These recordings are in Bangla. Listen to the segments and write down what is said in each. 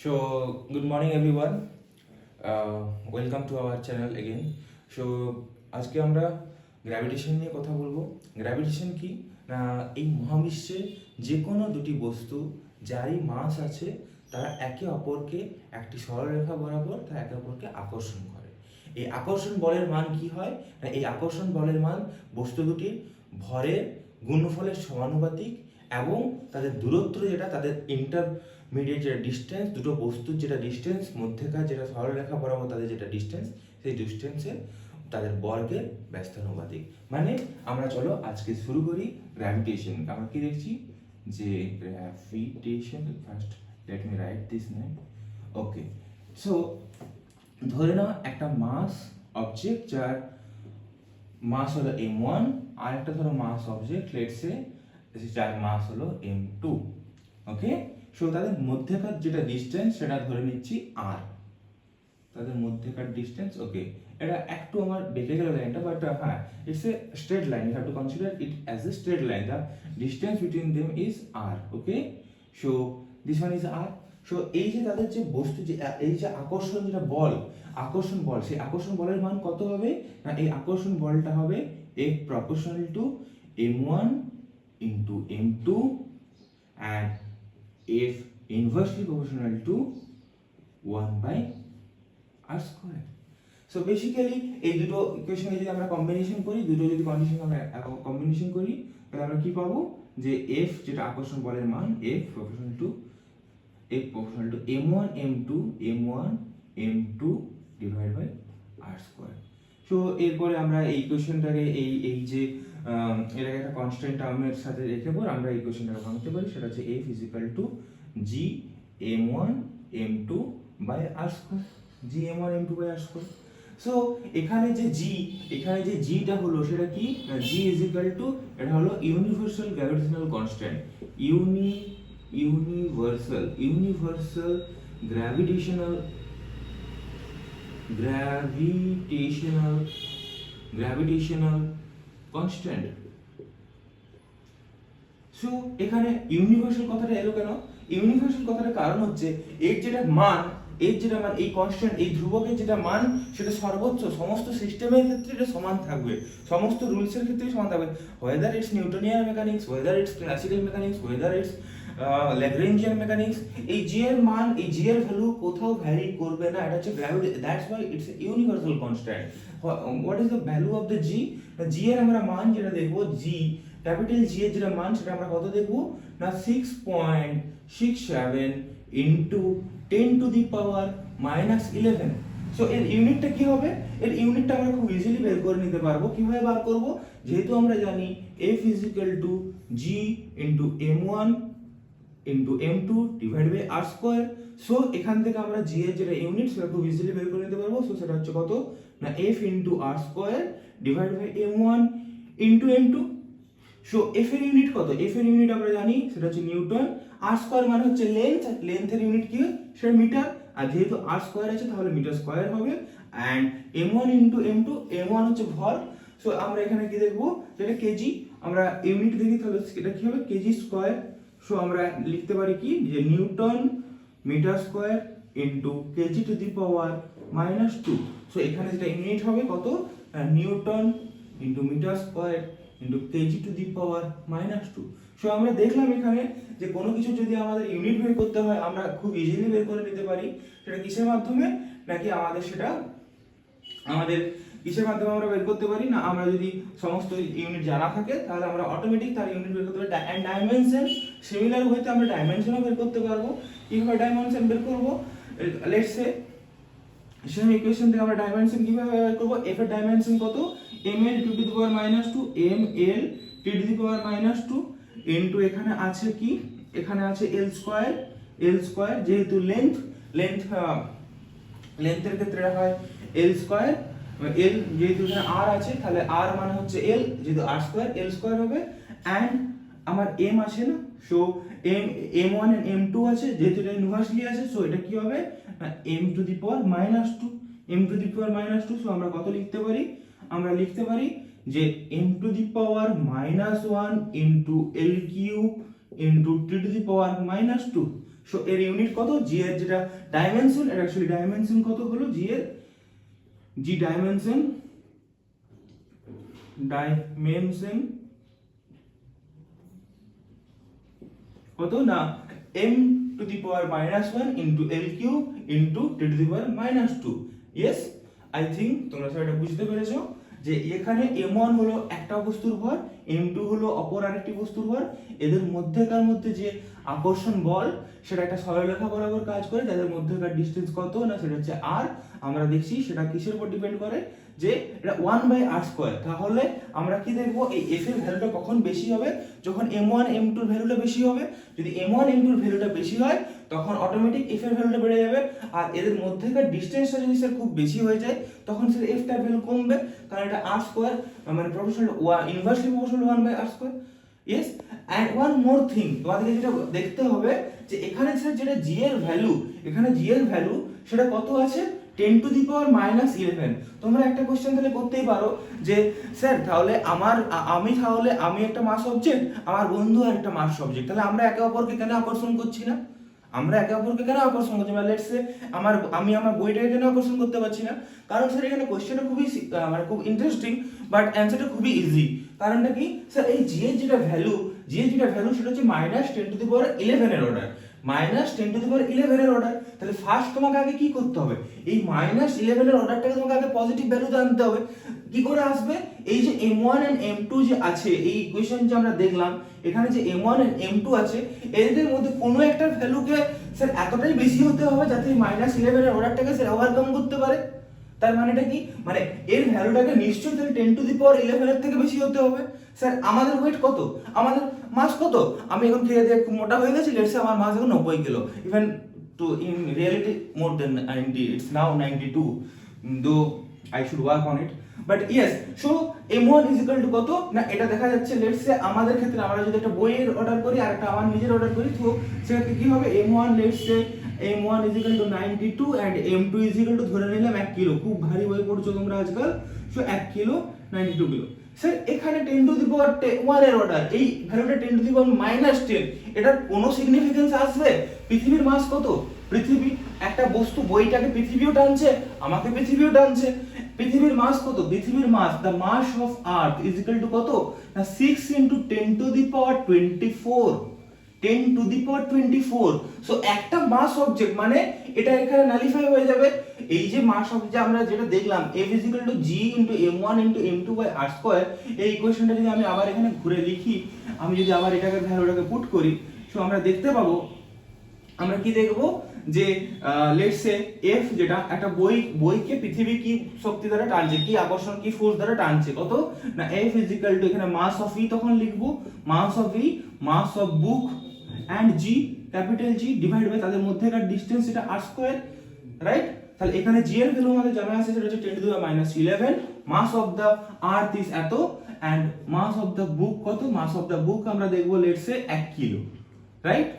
Good morning everyone. Welcome to our channel again. So আজকে আমরা গ্র্যাভিটেশন নিয়ে কথা বলবো। গ্র্যাভিটেশন কি না, এই মহাবিশ্বে যে কোনো দুটি বস্তু যারই মাস আছে তারা একে অপরকে একটি সরলরেখা বরাবর তারা একে অপরকে আকর্ষণ করে। এই আকর্ষণ বলের মান কি হয় না, এই আকর্ষণ বলের মান বস্তু দুটির ভরের গুণফলের সমানুপাতিক এবং তাদের দূরত্ব যেটা তাদের ইন্টারমিডিয়েট যেটা ডিস্টেন্স, দুটো বস্তুর যেটা ডিস্টেন্স মধ্যেকার যেটা সরলরেখা বরাবর তাদের যেটা ডিস্টেন্স, সেই ডিস্টেন্সের তাদের বর্গের ব্যস্তানুপাতিক। মানে আমরা চলো আজকে শুরু করি গ্র্যাভিটেশন। আমরা কি দেখছি যে gravitation, first let me right this name. Okay, so ধরে নাও একটা মাস অবজেক্ট যার মাস হলো m1 আর একটা ধরো মাস অবজেক্ট লেটস সে যার মাস হলো m2। ওকে, সো তাদের মধ্যেকার যেটা ডিস্টেন্স সেটা ধরে নিচ্ছি r, তাদের মধ্যেকার ডিস্টেন্স। ওকে, এটা একটু আমার বেঁকে গেল লাইনটা, বাট হ্যাঁ, it's a straight line, you have to consider it as a straight line. The distance between them is r। Okay, so this one is r। So এই যে তাদের যে বস্তু, যে এই যে আকর্ষণ যেটা বল, আকর্ষণ বল, সেই আকর্ষণ বলের মান কত হবে না, এই আকর্ষণ বলটা হবে F proportional to m1 into m2 and F inversely proportional to 1 by r square. So basically এই দুটো ইকুয়েশনে যদি আমরা কম্বিনেশন করি, দুটো যদি কন্ডিশন আমরা কম্বিনেশন করি, তাহলে আমরা কি পাবো যে F যেটা আকর্ষণ বলের মান F proportional to m1 m2 m1 m2 divided by r square. So এরপরে আমরা এই ইকুয়েশনটাকে এই যে এটাকে একটা কনস্ট্যান্ট টার্মের সাথে রেখে পর আমরা এই ইকুয়েশনটাকে ভাঙতে পারি, সেটা হচ্ছে F is equal to g m1 m2 by r square, g m1 m2 by r square. So এখানে যে gটা হলো সেটা কি, g is equal to, এটা হলো universal gravitational constant, universal gravitational constant. So এখানে ইউনিভার্সাল কথাটা এলো কেন? ইউনিভার্সাল কথাটার কারণ হচ্ছে এর যেটা মান এই কনস্ট্যান্ট, এই ধ্রুবকের যেটা মান সেটা সর্বোচ্চ সমস্ত সিস্টেমের ক্ষেত্রে এটা সমান থাকবে, সমস্ত রুলসের ক্ষেত্রে সমান থাকবে, whether it's Newtonian mechanics, whether it's classical mechanics, whether it's Lagrangian mechanics. এই জি এর মান, এই জি এর ভ্যালু কোথাও ভ্যারি করবে না, এটা হচ্ছে gravity, that's why it's universal constant. What is the value of the G? G এর আমরা মান যেটা দেখবো, জি ক্যাপিটাল জি এর যেটা মান সেটা আমরা কত দেখবো না 6.67 into 10 to the power -11। So এর ইউনিটটা কি হবে? এর ইউনিটটা আমরা খুব ইজিলি বের করে নিতে পারবো। কিভাবে বার করব? যেহেতু আমরা জানি F is equal to G into M1 into M2 divided by R square. So এখান থেকে আমরা G এর যেটা ইউনিট সেটা খুব ইজিলি বের করে নিতে পারবো। সো সেটা হচ্ছে কত না F into R square divided by M1 into M2. So F এর ইউনিট কত? F এর ইউনিট আমরা জানি সেটা হচ্ছে নিউটন, R স্কয়ার মানে হচ্ছে লেন্থ, লেন্থের ইউনিট কি সেটা মিটার, আর যেহেতু R স্কয়ার আছে তাহলে মিটার স্কয়ার হবে। And M1 into M2, M1 হচ্ছে ভর, সো আমরা এখানে কি দেখব যেটা কেজি, আমরা ইউনিট দেখি তাহলে এটা কি হবে কেজি স্কয়ার। সো আমরা লিখতে পারি কি যে newton metre square into KG to the power -2। So এখানে যেটা ইউনিট হবে কত, newton into metre square into KG to the power -2। So আমরা দেখলাম এখানে যে কোনো কিছু যদি আমাদের ইউনিট বের করতে হয় আমরা খুব ইজিলি বের করে নিতে পারি। সেটা কিসের মাধ্যমে, নাকি আমাদের সেটা কিসের মাধ্যমে আমরা বের করতে পারি না, আমরা যদি সমস্ত ইউনিট জানা থাকে তাহলে আমরা অটোমেটিক তার ইউনিট বের করতে পারি। এন্ড ডাইমেনশন, সিমিলার ওয়েতে আমরা ডাইমেনশনও বের করতে পারবো। কিভাবে ডাইমেনশন বের করব? লেটস সে সেম ইকুয়েশন থেকে আমরা ডাইমেনশন কিভাবে বের করব? f এর ডাইমেনশন কত, ml two the power -2, ml T two the power -2 into এখানে আছে কি, এখানে আছে l স্কয়ার, যেহেতু লেন্থের ক্ষেত্রে হয় l স্কয়ার, l যেহেতু এখানে r আছে তাহলে r মানে হচ্ছে l, যেহেতু r স্কয়ার l স্কয়ার হবে। এন্ড আমার m আছে না, সো m1 এন্ড m2 আছে, যেহেতু এটা ইনভার্সলি আছে সো এটা কি হবে না m two the power -2, so আমরা কত লিখতে পারি, আমরা লিখতে পারি যে m two the power -1 into l cube into t two the power -2। So এর ইউনিট কত, জি এর যেটা ডাইমেনশন, এর অ্যাকচুয়ালি ডাইমেনশন কত হলো, জি এর জি ডাইমেনশন কত না m two the power -1 into l cube into t two the power -2। Yes, I think তোমরা সবাই এটা বুঝতে পেরেছো যে এখানে m1 হলো একটা বস্তুর ভর, m2 হলো অপর আরেকটি বস্তুর ভর, এদের মধ্যেকার মধ্যে যে আকর্ষণ বল সেটা একটা সরলরেখা বরাবর কাজ করে, যাদের মধ্যেকার ডিসটেন্স কত না সেটা হচ্ছে r। আমরা দেখছি সেটা কিসের উপর ডিপেন্ড করে, যে এটা 1/r²। তাহলে আমরা কি দেখবো, এই f এর ভ্যালুটা কখন বেশি হবে, যখন m1 m2 এর ভ্যালুটা বেশি হবে। যদি m1 m2 এর ভ্যালুটা বেশি হয় তখন অটোমেটিক f এর ভ্যালুটা বেড়ে যাবে, আর এদের মধ্যেকার ডিসটেন্সটা যদি স্যার খুব বেশি হয়ে যায় তখন স্যার f টার ভ্যালু কমবে, কারণ এটা r² মানে proportional inversely proportional 1/r²। Yes, and one more thing তোমাদেরকে যেটা দেখতে হবে যে এখানে স্যার যেটা g এর ভ্যালু, এখানে g এর ভ্যালু সেটা কত আছে, 10 টু দি পাওয়ার -11। তোমরা একটা কোশ্চেন তাহলে করতেই পারো যে স্যার তাহলে আমি একটা মাস অবজেক্ট, আমার বন্ধু আর একটা মাস অবজেক্ট, তাহলে আমরা একে অপরকে কেন আকর্ষণ করছি না, আমরা একে অপরকে কেন আকর্ষণ করছি না, লেটস সে আমি আমার বইটাকে কেন আকর্ষণ করতে পারছি না, কারণ স্যার এখানে কোশ্চেনটা খুবই মানে খুব ইন্টারেস্টিং বাট অ্যানসারটা খুবই ইজি। কারণটা কি স্যার, এই জি এর যেটা ভ্যালু সেটা হচ্ছে -10 টু দি পাওয়ার 11 এর অর্ডার, -10 টু দি পাওয়ার 11 এর অর্ডার। তাহলে ফার্স্ট তোমাকে আগে কি করতে হবে, এই -11 এর অর্ডারটাকে তোমাকে আগে পজিটিভ ভ্যালুতে আনতে হবে। কি করে আসবে, এই যে m1 এন্ড m2 যে আছে, এই ইকুয়েশন যে আমরা দেখলাম এখানে যে m1 এন্ড m2 আছে, এদের মধ্যে কোনো একটা ভ্যালুকে স্যার এতটাই বেশি হতে হবে যাতে এই -11 এর অর্ডারটাকে স্যার ওভারকাম করতে পারে। তার মানেটা কি, মানে এর ভ্যালুটাকে নিশ্চয়ই তাহলে 10 টু দি পাওয়ার 11 এর থেকে বেশি হতে হবে। স্যার আমাদের ওয়েট কত, আমাদের মাস কত, আমি এখন খেয়ে দিয়ে খুব মোটা হয়ে গেছি, লেটস সে আমার মাস এখন 90 kilo, even to in reality more than 90, it's now 92, though I should work on it. But yes, so m1 is equal to কত না, এটা দেখা যাচ্ছে লেটস সে আমাদের ক্ষেত্রে আমরা যদি একটা বইয়ের অর্ডার করি আর একটা আমার নিজের অর্ডার করি, তো সেক্ষেত্রে কি হবে, m1 let's say m1 is equal to 92 and m2 is equal to ধরে নিলাম 1 কিলো, খুব ভারী বই পড়ছো তোমরা আজকাল, সো 1 কিলো 92 কিলো। স্যার এখানে 10 টু দি পাওয়ার 1 এর অর্ডার, এই ভ্যালুটা 10 টু দি পাওয়ার -10, এটার কোনো সিগনিফিকেন্স আসবে? পৃথিবীর মাস কত, পৃথিবী একটা বস্তু, বইটাকে পৃথিবীও টানছে, আমাকে পৃথিবীও টানছে, পৃথিবীর মাস কত, পৃথিবীর mass the mass of earth is equal to কত না 6 × 10 to the power 24, 10 to the power 24। So একটা মাস অবজেক্ট মানে এটা এখানে নালিফাই হয়ে যাবে। এই যে মাস অবজেক্ট আমরা যেটা দেখলাম F = g × m1 × m2/r², এই ইকুয়েশনটা যদি আমি আবার এখানে ঘুরে লিখি, আমি যদি আবার এটাকে ভ্যালুটাকে পুট করি, সো আমরা দেখতে পাবো, আমরা কি দেখব যে লেটস সে F যেটা একটা বইকে পৃথিবী কি শক্তি দ্বারা টানছে, কি আকর্ষণ কি ফোর্স দ্বারা টানছে, কত না F = এখানে মাস অফ E, তখন লিখবো mass of E, mass of book and G, capital G divide by তাদের মধ্যেকার ডিসটেন্স, এটা r², রাইট। তাহলে এখানে G এর ভ্যালু আমাদের জানা আছে, সেটা হচ্ছে 10 to the power -11, mass of the earth is এত, and mass of the book কত, মাস অফ দা বুক আমরা দেখবো let's say 1 kilo, right.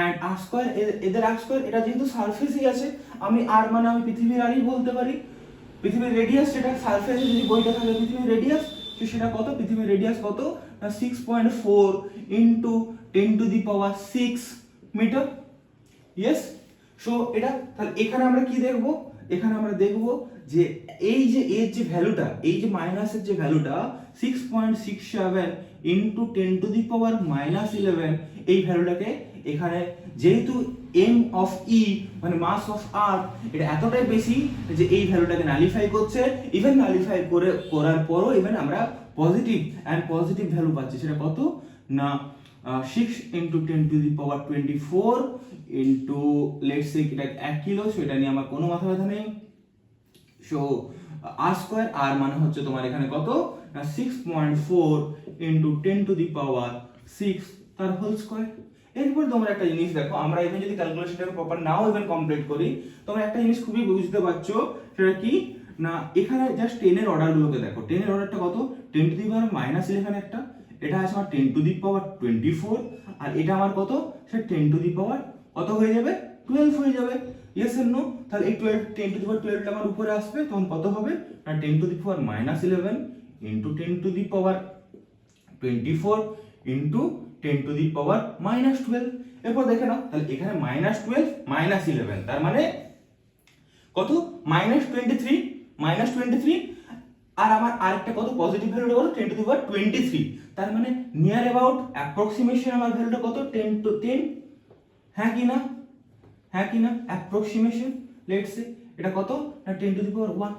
And r², এদের r², এটা যেহেতু সারফেসই আছে, আমি r মানে আমি পৃথিবীর আরই বলতে পারি, পৃথিবীর রেডিয়াস যেটা সারফেসে যদি বইটা থাকে পৃথিবীর রেডিয়াস, তো সেটা কত, পৃথিবীর রেডিয়াস কত না 6.4 × 10 to the power 6 metre. Yes, so এটা তাহলে এখানে আমরা কি দেখব, এখানে আমরা দেখব যে এই যে এর যে ভ্যালুটা, এই যে মাইনাসের যে ভ্যালুটা 6.67 × 10 টু দি পাওয়ার -11, এই ভ্যালুটাকে এখানে যেহেতু m অফ E মানে মাস অফ আর্থ এটা এতটাই বেশি যে এই ভ্যালুটাকে নালিফাই করছে, ইভেন নালিফাই করার পরও ইভেন আমরা পজিটিভ ভ্যালু পাচ্ছি, সেটা কত না 6 × 10 to the power 24 into let's say এটা 1 কিলো, সো এটা নিয়ে আমার কোনো মাথা ব্যথা নেই। সো r², r মানে হচ্ছে তোমার এখানে কত না 6.4 × 10 টু দি পাওয়ার 6 তার হোল স্কয়ার। এরপর তোমরা একটা জিনিস দেখো, আমরা even যদি ক্যালকুলেশনটাকে প্রপার নাও ইভেন কমপ্লিট করি, তোমরা একটা জিনিস খুবই বুঝতে পারছো, সেটা কি না এখানে জাস্ট 10 এর অর্ডারগুলোকে দেখো, 10 এর অর্ডারটা কত, 10 টু দি পাওয়ার -11 একটা, এটা আছে আমার 10 টু দি পাওয়ার 24, আর এটা আমার কত, সেটা 10 টু দি পাওয়ার কত হয়ে যাবে, 12 হয়ে যাবে। ইয়েস এর নো, তাহলে এই 10 টু দি পাওয়ার 12টা আমার উপরে আসবে, তখন কত হবে না 10 to the power -11 into 10 to the power 24 into 10 to the power -12। এরপর দেখে নাও তাহলে এখানে -12 -11 তার মানে কত -23 আর আমার আরেকটা কত পজিটিভ ভ্যালুটা কত 10^23 তার মানে নিয়ার অ্যাবাউট অ্যাপ্রক্সিমেশন আমার ভ্যালুটা কত 10 হ্যাঁ কি না অ্যাপ্রক্সিমেশন লেটস সে এটা কত না 10^1